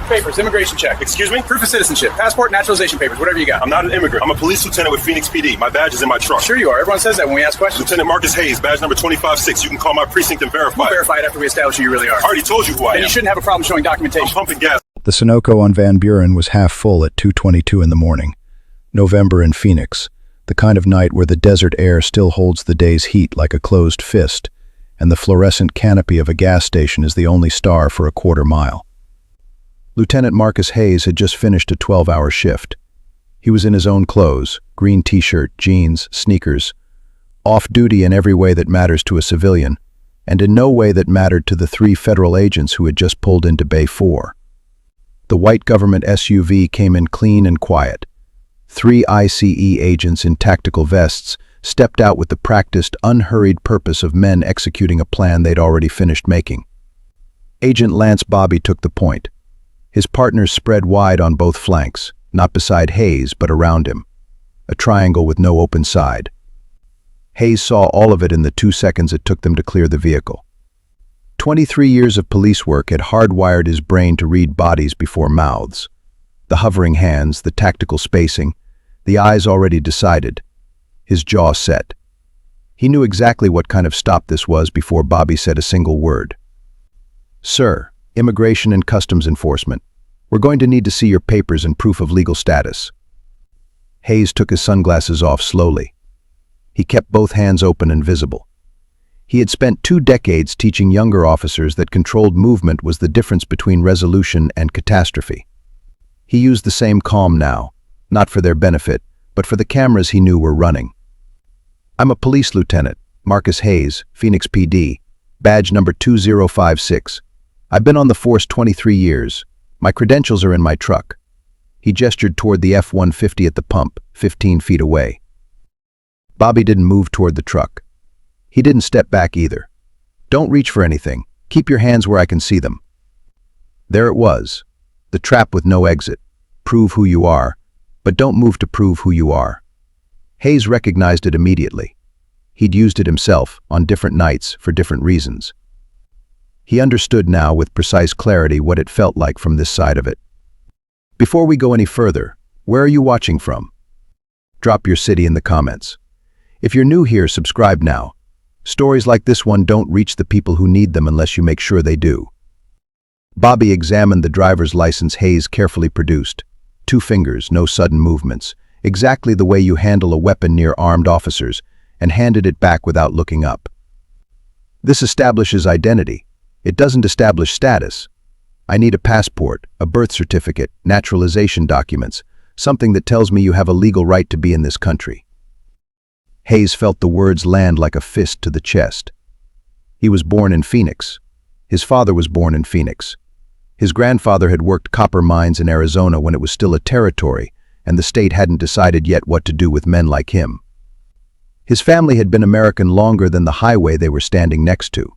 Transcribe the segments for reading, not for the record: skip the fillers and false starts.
Papers, immigration check. Excuse me? Proof of citizenship, passport, naturalization papers, whatever you got. I'm not an immigrant. I'm a police lieutenant with Phoenix PD. My badge is in my truck. Sure you are. Everyone says that when we ask questions. Lieutenant Marcus Hayes, badge number 25-6. You can call my precinct and verify. We'll verify it after we establish who you really are. I already told you who I am. And you shouldn't have a problem showing documentation. I'm pumping gas. The Sunoco on Van Buren was half full at 2:22 in the morning. November in Phoenix, the kind of night where the desert air still holds the day's heat like a closed fist, and the fluorescent canopy of a gas station is the only star for a quarter mile. Lieutenant Marcus Hayes had just finished a 12-hour shift. He was in his own clothes, green t-shirt, jeans, sneakers, off-duty in every way that matters to a civilian, and in no way that mattered to the 3 federal agents who had just pulled into Bay 4. The white government SUV came in clean and quiet. 3 ICE agents in tactical vests stepped out with the practiced, unhurried purpose of men executing a plan they'd already finished making. Agent Lance Bobby took the point. His partners spread wide on both flanks, not beside Hayes, but around him. A triangle with no open side. Hayes saw all of it in the 2 seconds it took them to clear the vehicle. 23 years of police work had hardwired his brain to read bodies before mouths. The hovering hands, the tactical spacing, the eyes already decided. His jaw set. He knew exactly what kind of stop this was before Bobby said a single word. "Sir, Immigration and Customs Enforcement. We're going to need to see your papers and proof of legal status." Hayes took his sunglasses off slowly. He kept both hands open and visible. He had spent 2 decades teaching younger officers that controlled movement was the difference between resolution and catastrophe. He used the same calm now, not for their benefit, but for the cameras he knew were running. "I'm a police lieutenant, Marcus Hayes, Phoenix PD, badge number 2056. I've been on the force 23 years. My credentials are in my truck." He gestured toward the F-150 at the pump, 15 feet away. Bobby didn't move toward the truck. He didn't step back either. "Don't reach for anything. Keep your hands where I can see them." There it was, the trap with no exit. Prove who you are, but don't move to prove who you are. Hayes recognized it immediately. He'd used it himself, on different nights, for different reasons. He understood now with precise clarity what it felt like from this side of it. Before we go any further, where are you watching from? Drop your city in the comments. If you're new here, subscribe now. Stories like this one don't reach the people who need them unless you make sure they do. Bobby examined the driver's license Hayes carefully produced. 2 fingers, no sudden movements, exactly the way you handle a weapon near armed officers, and handed it back without looking up. This establishes identity. It doesn't establish status. I need a passport, a birth certificate, naturalization documents, something that tells me you have a legal right to be in this country. Hayes felt the words land like a fist to the chest. He was born in Phoenix. His father was born in Phoenix. His grandfather had worked copper mines in Arizona when it was still a territory, and the state hadn't decided yet what to do with men like him. His family had been American longer than the highway they were standing next to.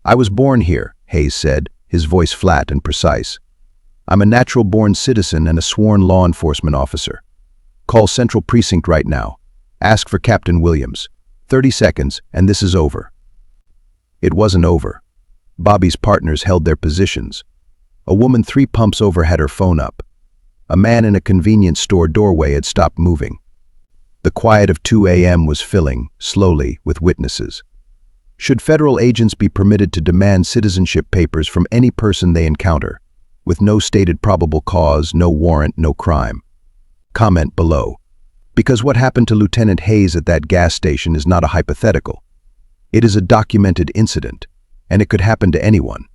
"I was born here," Hayes said, his voice flat and precise. "I'm a natural-born citizen and a sworn law enforcement officer. Call Central Precinct right now. Ask for Captain Williams. 30 seconds, and this is over." It wasn't over. Bobby's partners held their positions. A woman 3 pumps over had her phone up. A man in a convenience store doorway had stopped moving. The quiet of 2 a.m. was filling, slowly, with witnesses. Should federal agents be permitted to demand citizenship papers from any person they encounter, with no stated probable cause, no warrant, no crime? Comment below. Because what happened to Lieutenant Hayes at that gas station is not a hypothetical. It is a documented incident, and it could happen to anyone.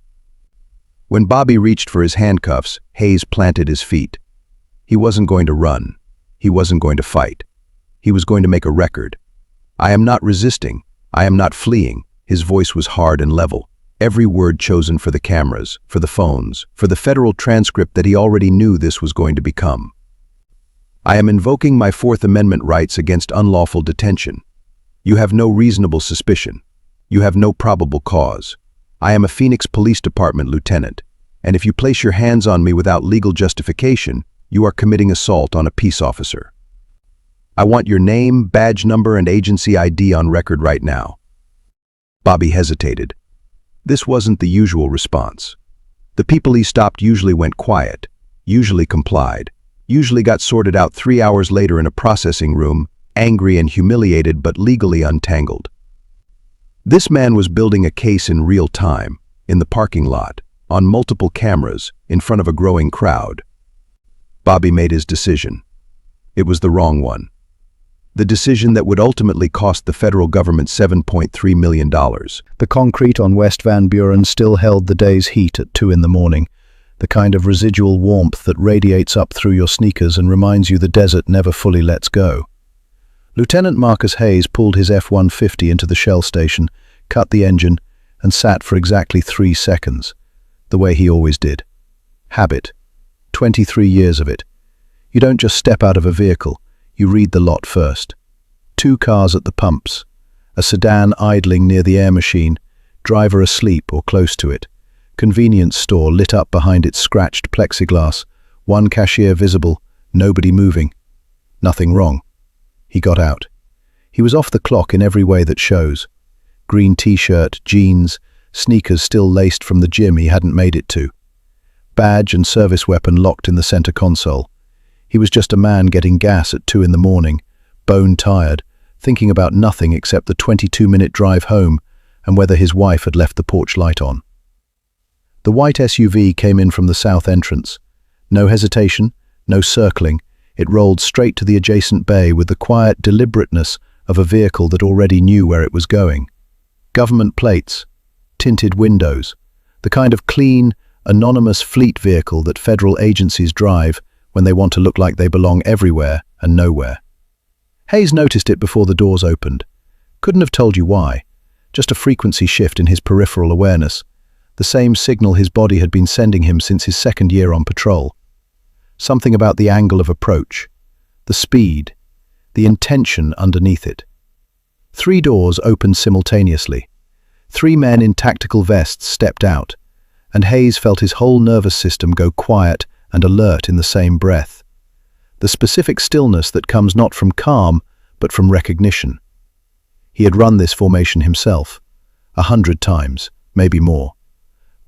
When Bobby reached for his handcuffs, Hayes planted his feet. He wasn't going to run. He wasn't going to fight. He was going to make a record. "I am not resisting. I am not fleeing." His voice was hard and level, every word chosen for the cameras, for the phones, for the federal transcript that he already knew this was going to become. "I am invoking my Fourth Amendment rights against unlawful detention. You have no reasonable suspicion. You have no probable cause. I am a Phoenix Police Department lieutenant, and if you place your hands on me without legal justification, you are committing assault on a peace officer. I want your name, badge number, and agency ID on record right now." Bobby hesitated. This wasn't the usual response. The people he stopped usually went quiet, usually complied, usually got sorted out 3 hours later in a processing room, angry and humiliated but legally untangled. This man was building a case in real time, in the parking lot, on multiple cameras, in front of a growing crowd. Bobby made his decision. It was the wrong one. The decision that would ultimately cost the federal government $7.3 million. The concrete on West Van Buren still held the day's heat at 2 in the morning, the kind of residual warmth that radiates up through your sneakers and reminds you the desert never fully lets go. Lieutenant Marcus Hayes pulled his F-150 into the Shell station, cut the engine, and sat for exactly 3 seconds, the way he always did. Habit. 23 years of it. You don't just step out of a vehicle, you read the lot first. 2 cars at the pumps, a sedan idling near the air machine, driver asleep or close to it, convenience store lit up behind its scratched plexiglass, 1 cashier visible, nobody moving. Nothing wrong. He got out. He was off the clock in every way that shows. Green t-shirt, jeans, sneakers still laced from the gym he hadn't made it to. Badge and service weapon locked in the center console. He was just a man getting gas at 2 in the morning, bone-tired, thinking about nothing except the 22-minute drive home and whether his wife had left the porch light on. The white SUV came in from the south entrance. No hesitation, no circling. It rolled straight to the adjacent bay with the quiet deliberateness of a vehicle that already knew where it was going. Government plates, tinted windows, the kind of clean, anonymous fleet vehicle that federal agencies drive when they want to look like they belong everywhere and nowhere. Hayes noticed it before the doors opened. Couldn't have told you why. Just a frequency shift in his peripheral awareness. The same signal his body had been sending him since his 2nd year on patrol. Something about the angle of approach, the speed, the intention underneath it. 3 doors opened simultaneously. 3 men in tactical vests stepped out, and Hayes felt his whole nervous system go quiet and alert in the same breath. The specific stillness that comes not from calm, but from recognition. He had run this formation himself, 100 times, maybe more.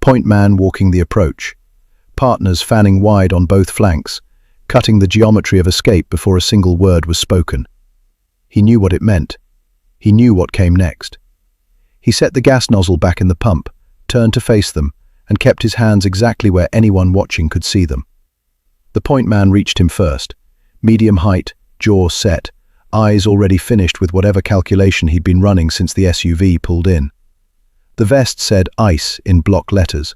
Point man walking the approach. Partners fanning wide on both flanks, cutting the geometry of escape before a single word was spoken. He knew what it meant. He knew what came next. He set the gas nozzle back in the pump, turned to face them, and kept his hands exactly where anyone watching could see them. The point man reached him first. Medium height, jaw set, eyes already finished with whatever calculation he'd been running since the SUV pulled in. The vest said ICE in block letters.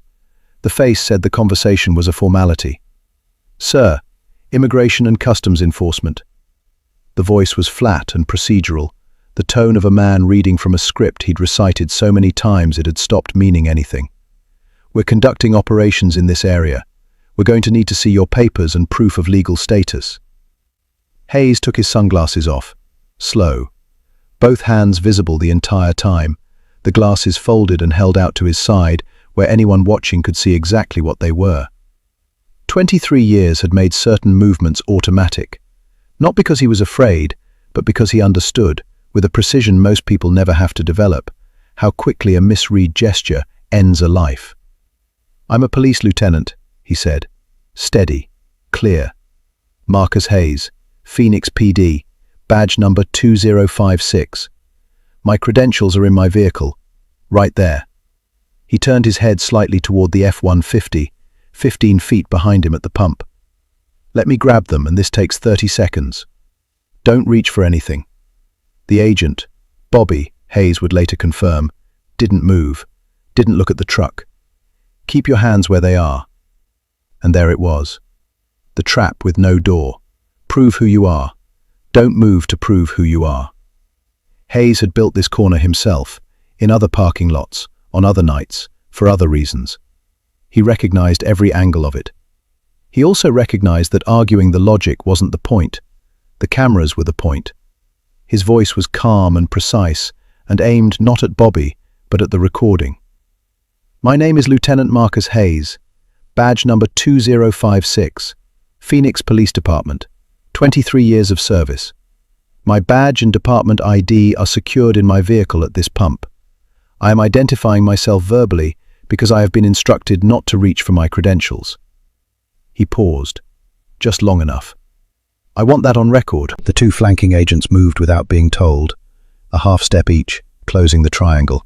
The face said the conversation was a formality. "Sir, Immigration and Customs Enforcement." The voice was flat and procedural, the tone of a man reading from a script he'd recited so many times it had stopped meaning anything. "We're conducting operations in this area. We're going to need to see your papers and proof of legal status." Hayes took his sunglasses off, slow, both hands visible the entire time, the glasses folded and held out to his side where anyone watching could see exactly what they were. 23 years had made certain movements automatic, not because he was afraid, but because he understood, with a precision most people never have to develop, how quickly a misread gesture ends a life. "I'm a police lieutenant," he said. Steady, clear. "Marcus Hayes, Phoenix PD, badge number 2056. My credentials are in my vehicle, right there." He turned his head slightly toward the F-150, 15 feet behind him at the pump. "Let me grab them, and this takes 30 seconds. Don't reach for anything." The agent, Bobby, Hayes would later confirm, didn't move, didn't look at the truck. "Keep your hands where they are." And there it was. The trap with no door. Prove who you are. Don't move to prove who you are. Hayes had built this corner himself, in other parking lots, on other nights, for other reasons. He recognized every angle of it. He also recognized that arguing the logic wasn't the point. The cameras were the point. His voice was calm and precise, and aimed not at Bobby, but at the recording. "My name is Lieutenant Marcus Hayes, badge number 2056, Phoenix Police Department, 23 years of service. My badge and department ID are secured in my vehicle at this pump. I am identifying myself verbally because I have been instructed not to reach for my credentials." He paused, just long enough. "I want that on record." The two flanking agents moved without being told, a half step each, closing the triangle,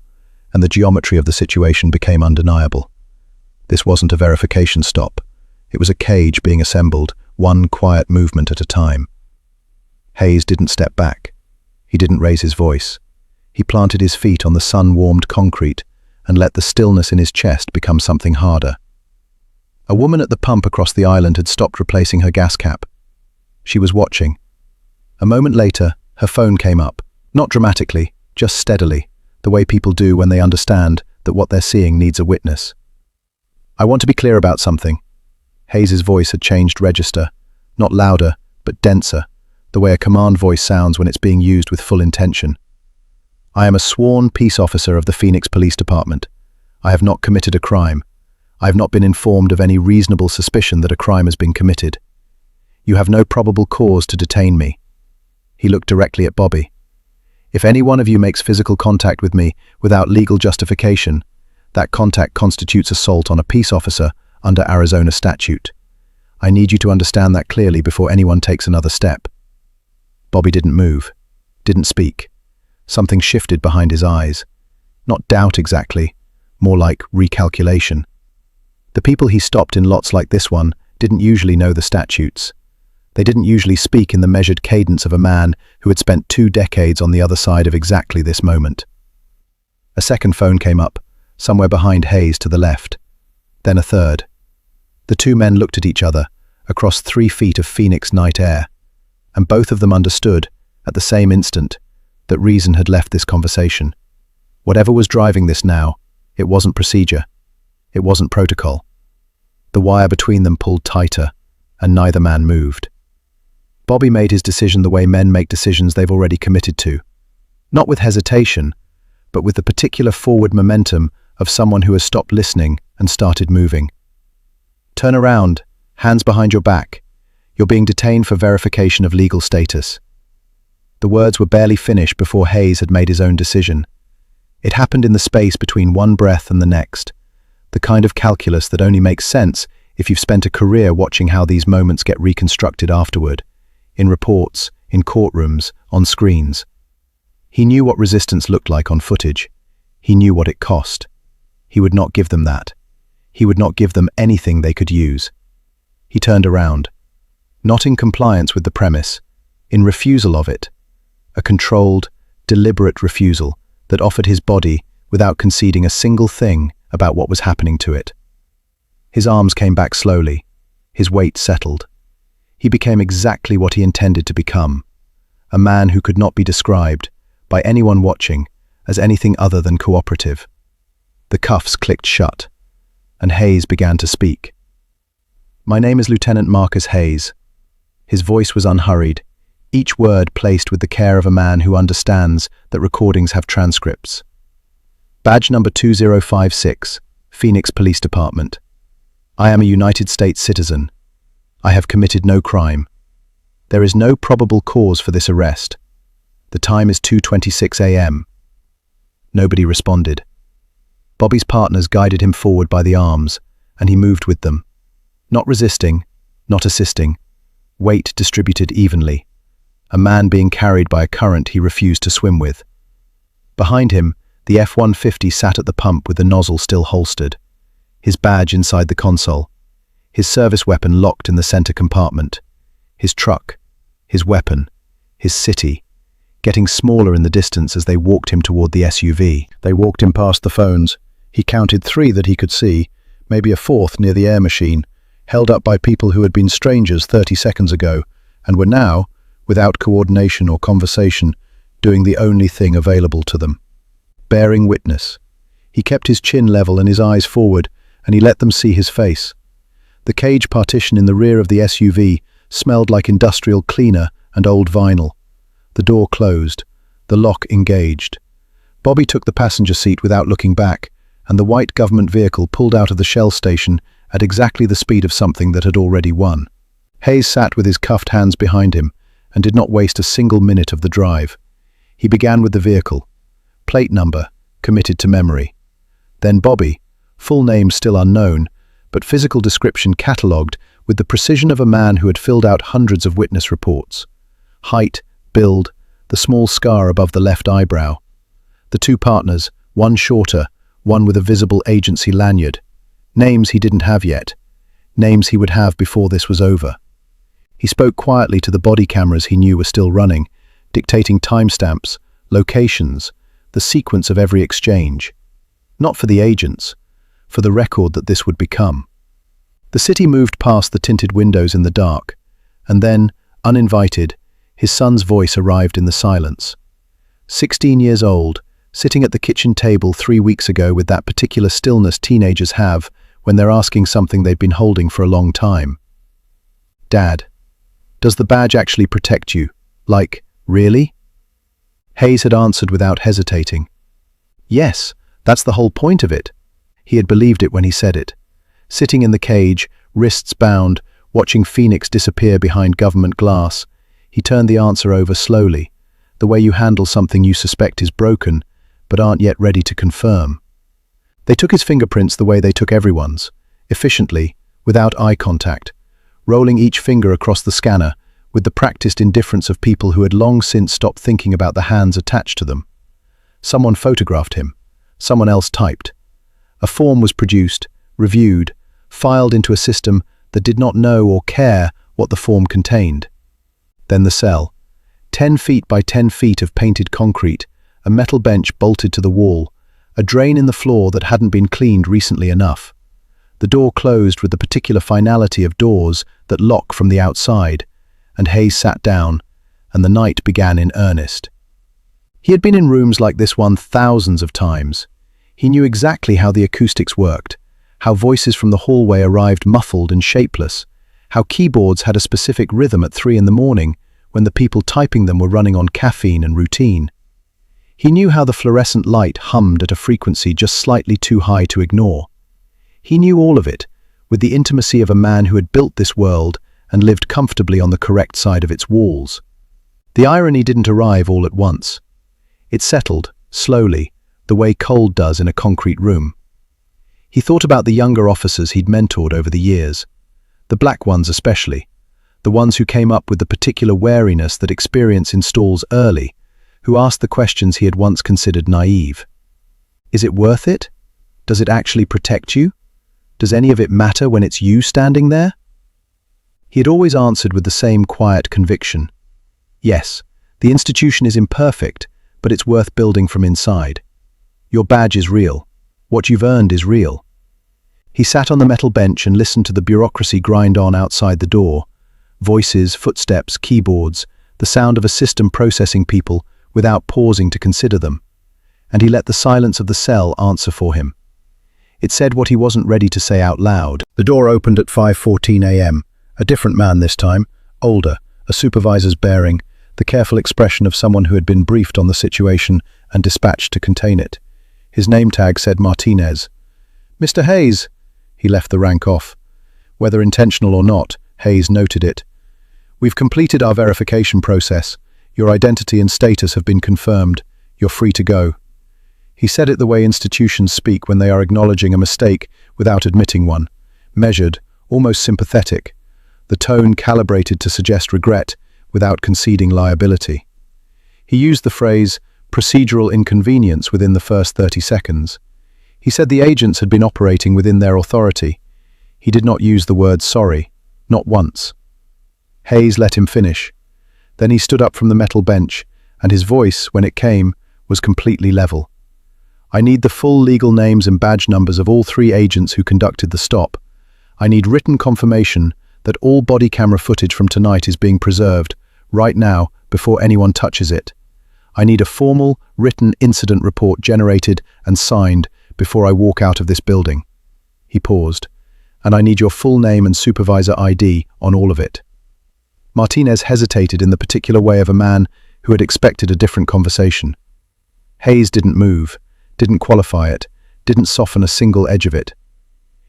and the geometry of the situation became undeniable. This wasn't a verification stop. It was a cage being assembled, one quiet movement at a time. Hayes didn't step back. He didn't raise his voice. He planted his feet on the sun-warmed concrete and let the stillness in his chest become something harder. A woman at the pump across the island had stopped replacing her gas cap. She was watching. A moment later, her phone came up, not dramatically, just steadily, the way people do when they understand that what they're seeing needs a witness. "I want to be clear about something." Hayes's voice had changed register, not louder, but denser, the way a command voice sounds when it's being used with full intention. "I am a sworn peace officer of the Phoenix Police Department. I have not committed a crime. I have not been informed of any reasonable suspicion that a crime has been committed. You have no probable cause to detain me." He looked directly at Bobby. "If any one of you makes physical contact with me without legal justification, that contact constitutes assault on a peace officer under Arizona statute. I need you to understand that clearly before anyone takes another step." Bobby didn't move, didn't speak. Something shifted behind his eyes. Not doubt exactly, more like recalculation. The people he stopped in lots like this one didn't usually know the statutes. They didn't usually speak in the measured cadence of a man who had spent 2 decades on the other side of exactly this moment. A second phone came up, somewhere behind Hayes to the left. Then a third. The two men looked at each other, across 3 feet of Phoenix night air, and both of them understood, at the same instant, that reason had left this conversation. Whatever was driving this now, it wasn't procedure. It wasn't protocol. The wire between them pulled tighter, and neither man moved. Bobby made his decision the way men make decisions they've already committed to. Not with hesitation, but with the particular forward momentum of someone who has stopped listening and started moving. "Turn around, hands behind your back. You're being detained for verification of legal status." The words were barely finished before Hayes had made his own decision. It happened in the space between one breath and the next, the kind of calculus that only makes sense if you've spent a career watching how these moments get reconstructed afterward, in reports, in courtrooms, on screens. He knew what resistance looked like on footage. He knew what it cost. He would not give them that. He would not give them anything they could use. He turned around, not in compliance with the premise, in refusal of it, a controlled, deliberate refusal that offered his body without conceding a single thing about what was happening to it. His arms came back slowly. His weight settled. He became exactly what he intended to become, a man who could not be described, by anyone watching, as anything other than cooperative. The cuffs clicked shut, and Hayes began to speak. "My name is Lieutenant Marcus Hayes." His voice was unhurried, each word placed with the care of a man who understands that recordings have transcripts. "Badge number 2056, Phoenix Police Department. I am a United States citizen. I have committed no crime. There is no probable cause for this arrest. The time is 2:26 a.m. Nobody responded. Bobby's partners guided him forward by the arms, and he moved with them. Not resisting, not assisting. Weight distributed evenly. A man being carried by a current he refused to swim with. Behind him, the F-150 sat at the pump with the nozzle still holstered. His badge inside the console. His service weapon locked in the center compartment. His truck, his weapon, his city, getting smaller in the distance as they walked him toward the SUV. They walked him past the phones. He counted 3 that he could see, maybe a 4th near the air machine, held up by people who had been strangers 30 seconds ago, and were now, without coordination or conversation, doing the only thing available to them. Bearing witness. He kept his chin level and his eyes forward, and he let them see his face. The cage partition in the rear of the SUV smelled like industrial cleaner and old vinyl. The door closed, the lock engaged. Bobby took the passenger seat without looking back, and the white government vehicle pulled out of the Shell station at exactly the speed of something that had already won. Hayes sat with his cuffed hands behind him and did not waste a single minute of the drive. He began with the vehicle. Plate number, committed to memory. Then Bobby, full name still unknown, but physical description catalogued with the precision of a man who had filled out hundreds of witness reports. Height, build, the small scar above the left eyebrow. The two partners, one shorter, one with a visible agency lanyard. Names he didn't have yet. Names he would have before this was over. He spoke quietly to the body cameras he knew were still running, dictating timestamps, locations, the sequence of every exchange. Not for the agents, for the record that this would become. The city moved past the tinted windows in the dark, and then, uninvited, his son's voice arrived in the silence. 16 years old, sitting at the kitchen table 3 weeks ago with that particular stillness teenagers have when they're asking something they've been holding for a long time. Dad, does the badge actually protect you? Like, really? Hayes had answered without hesitating. Yes, that's the whole point of it. He had believed it when he said it. Sitting in the cage, wrists bound, watching Phoenix disappear behind government glass, he turned the answer over slowly, the way you handle something you suspect is broken, but aren't yet ready to confirm. They took his fingerprints the way they took everyone's, efficiently, without eye contact, rolling each finger across the scanner with the practiced indifference of people who had long since stopped thinking about the hands attached to them. Someone photographed him. Someone else typed. A form was produced, reviewed, filed into a system that did not know or care what the form contained. Then the cell. 10 feet by 10 feet of painted concrete, a metal bench bolted to the wall, a drain in the floor that hadn't been cleaned recently enough. The door closed with the particular finality of doors that lock from the outside, and Hayes sat down, and the night began in earnest. He had been in rooms like this one thousands of times. He knew exactly how the acoustics worked, how voices from the hallway arrived muffled and shapeless, how keyboards had a specific rhythm at 3 in the morning when the people typing them were running on caffeine and routine. He knew how the fluorescent light hummed at a frequency just slightly too high to ignore. He knew all of it, with the intimacy of a man who had built this world and lived comfortably on the correct side of its walls. The irony didn't arrive all at once. It settled, slowly, the way cold does in a concrete room. He thought about the younger officers he'd mentored over the years, the black ones especially, the ones who came up with the particular wariness that experience installs early, who asked the questions he had once considered naive. Is it worth it? Does it actually protect you? Does any of it matter when it's you standing there? He had always answered with the same quiet conviction. Yes, the institution is imperfect, but it's worth building from inside. Your badge is real. What you've earned is real. He sat on the metal bench and listened to the bureaucracy grind on outside the door. Voices, footsteps, keyboards, the sound of a system processing people without pausing to consider them. And he let the silence of the cell answer for him. It said what he wasn't ready to say out loud. The door opened at 5:14 a.m. A different man this time, older, a supervisor's bearing, the careful expression of someone who had been briefed on the situation and dispatched to contain it. His name tag said Martinez. "Mr. Hayes." He left the rank off. Whether intentional or not, Hayes noted it. "We've completed our verification process. Your identity and status have been confirmed. You're free to go." He said it the way institutions speak when they are acknowledging a mistake without admitting one. Measured, almost sympathetic. The tone calibrated to suggest regret without conceding liability. He used the phrase, procedural inconvenience within the first 30 seconds. He said the agents had been operating within their authority. He did not use the word sorry, not once. Hayes let him finish. Then he stood up from the metal bench, and his voice, when it came, was completely level. "I need the full legal names and badge numbers of all 3 agents who conducted the stop. I need written confirmation that all body camera footage from tonight is being preserved, right now, before anyone touches it. I need a formal, written incident report generated and signed before I walk out of this building." He paused. "And I need your full name and supervisor ID on all of it." Martinez hesitated in the particular way of a man who had expected a different conversation. Hayes didn't move, didn't qualify it, didn't soften a single edge of it.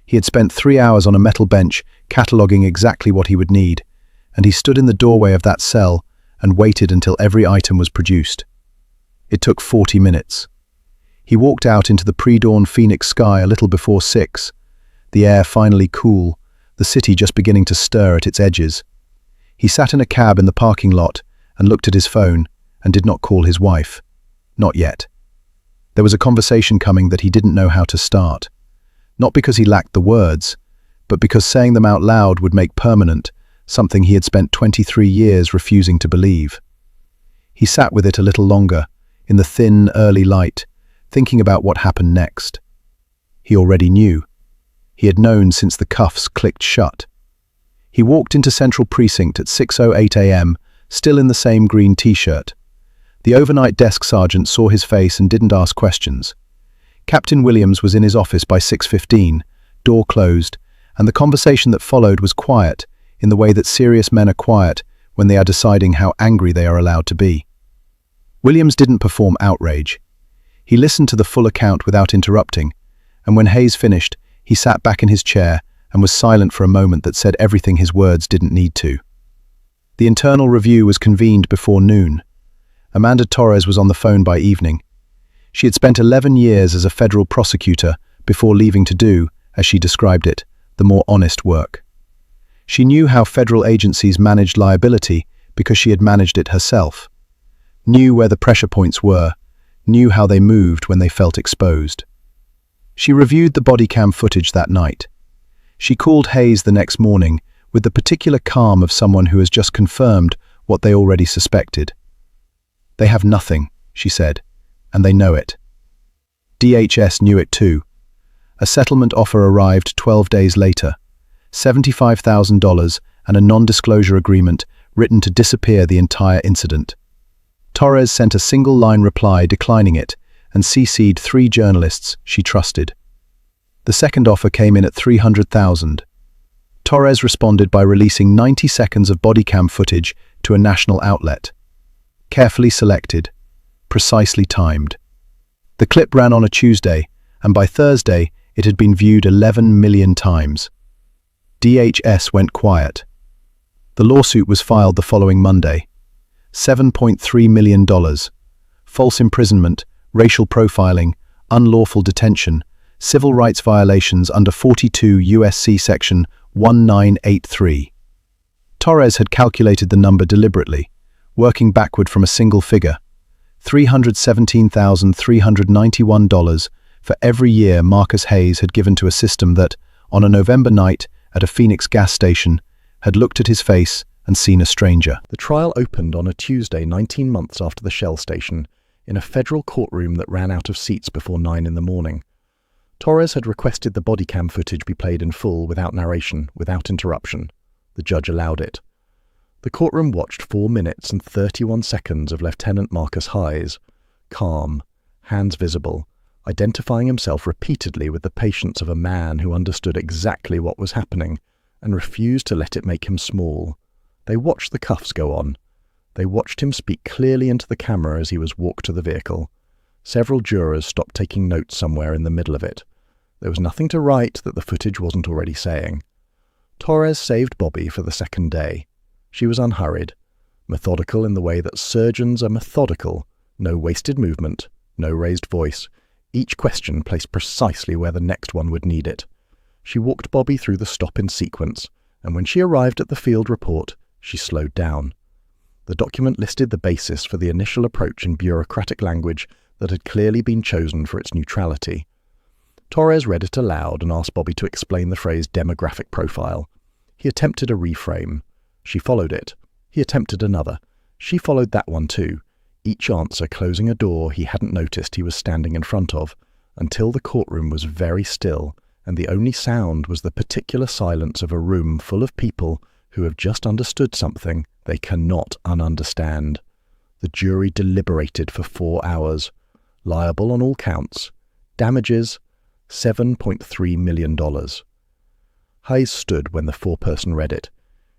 He had spent 3 hours on a metal bench, cataloguing exactly what he would need, and he stood in the doorway of that cell and waited until every item was produced. It took 40 minutes. He walked out into the pre-dawn Phoenix sky a little before 6, the air finally cool, the city just beginning to stir at its edges. He sat in a cab in the parking lot and looked at his phone and did not call his wife. Not yet. There was a conversation coming that he didn't know how to start. Not because he lacked the words, but because saying them out loud would make permanent something he had spent 23 years refusing to believe. He sat with it a little longer, in the thin, early light, thinking about what happened next. He already knew. He had known since the cuffs clicked shut. He walked into Central Precinct at 6:08 a.m., still in the same green t-shirt. The overnight desk sergeant saw his face and didn't ask questions. Captain Williams was in his office by 6:15, door closed, and the conversation that followed was quiet, in the way that serious men are quiet when they are deciding how angry they are allowed to be. Williams didn't perform outrage. He listened to the full account without interrupting, and when Hayes finished, he sat back in his chair and was silent for a moment that said everything his words didn't need to. The internal review was convened before noon. Amanda Torres was on the phone by evening. She had spent 11 years as a federal prosecutor before leaving to do, as she described it, the more honest work. She knew how federal agencies managed liability because she had managed it herself, knew where the pressure points were, knew how they moved when they felt exposed. She reviewed the bodycam footage that night. She called Hayes the next morning with the particular calm of someone who has just confirmed what they already suspected. "They have nothing," she said, "and they know it." DHS knew it too. A settlement offer arrived 12 days later, $75,000 and a non-disclosure agreement written to disappear the entire incident. Torres sent a single-line reply declining it and CC'd 3 journalists she trusted. The second offer came in at $300,000. Torres responded by releasing 90 seconds of bodycam footage to a national outlet. Carefully selected, precisely timed. The clip ran on a Tuesday, and by Thursday it had been viewed 11 million times. DHS went quiet. The lawsuit was filed the following Monday. $7.3 million. False imprisonment, racial profiling, unlawful detention, civil rights violations under 42 U.S.C. Section 1983. Torres had calculated the number deliberately, working backward from a single figure, $317,391 for every year Marcus Hayes had given to a system that, on a November night at a Phoenix gas station, had looked at his face and seen a stranger. The trial opened on a Tuesday 19 months after the Shell station, in a federal courtroom that ran out of seats before 9 in the morning. Torres had requested the bodycam footage be played in full without narration, without interruption. The judge allowed it. The courtroom watched 4 minutes and 31 seconds of Lieutenant Marcus Hayes, calm, hands visible, identifying himself repeatedly with the patience of a man who understood exactly what was happening and refused to let it make him small. They watched the cuffs go on. They watched him speak clearly into the camera as he was walked to the vehicle. Several jurors stopped taking notes somewhere in the middle of it. There was nothing to write that the footage wasn't already saying. Torres saved Bobby for the second day. She was unhurried, methodical in the way that surgeons are methodical, no wasted movement, no raised voice, each question placed precisely where the next one would need it. She walked Bobby through the stop in sequence, and when she arrived at the field report, she slowed down. The document listed the basis for the initial approach in bureaucratic language that had clearly been chosen for its neutrality. Torres read it aloud and asked Bobby to explain the phrase demographic profile. He attempted a reframe. She followed it. He attempted another. She followed that one too, each answer closing a door he hadn't noticed he was standing in front of, until the courtroom was very still, and the only sound was the particular silence of a room full of people who have just understood something they cannot ununderstand. The jury deliberated for 4 hours. Liable on all counts. Damages, $7.3 million. Hayes stood when the foreperson read it.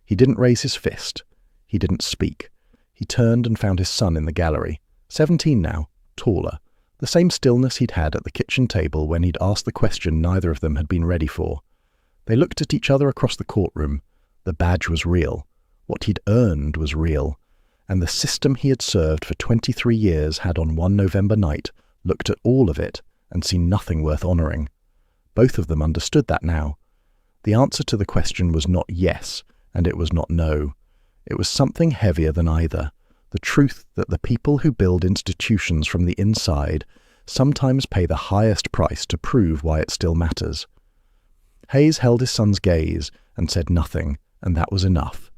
He didn't raise his fist. He didn't speak. He turned and found his son in the gallery, 17 now, taller, the same stillness he'd had at the kitchen table when he'd asked the question neither of them had been ready for. They looked at each other across the courtroom. The badge was real. What he'd earned was real. And the system he had served for 23 years had on one November night looked at all of it, and seen nothing worth honouring. Both of them understood that now. The answer to the question was not yes, and it was not no. It was something heavier than either, the truth that the people who build institutions from the inside sometimes pay the highest price to prove why it still matters. Hayes held his son's gaze and said nothing, and that was enough.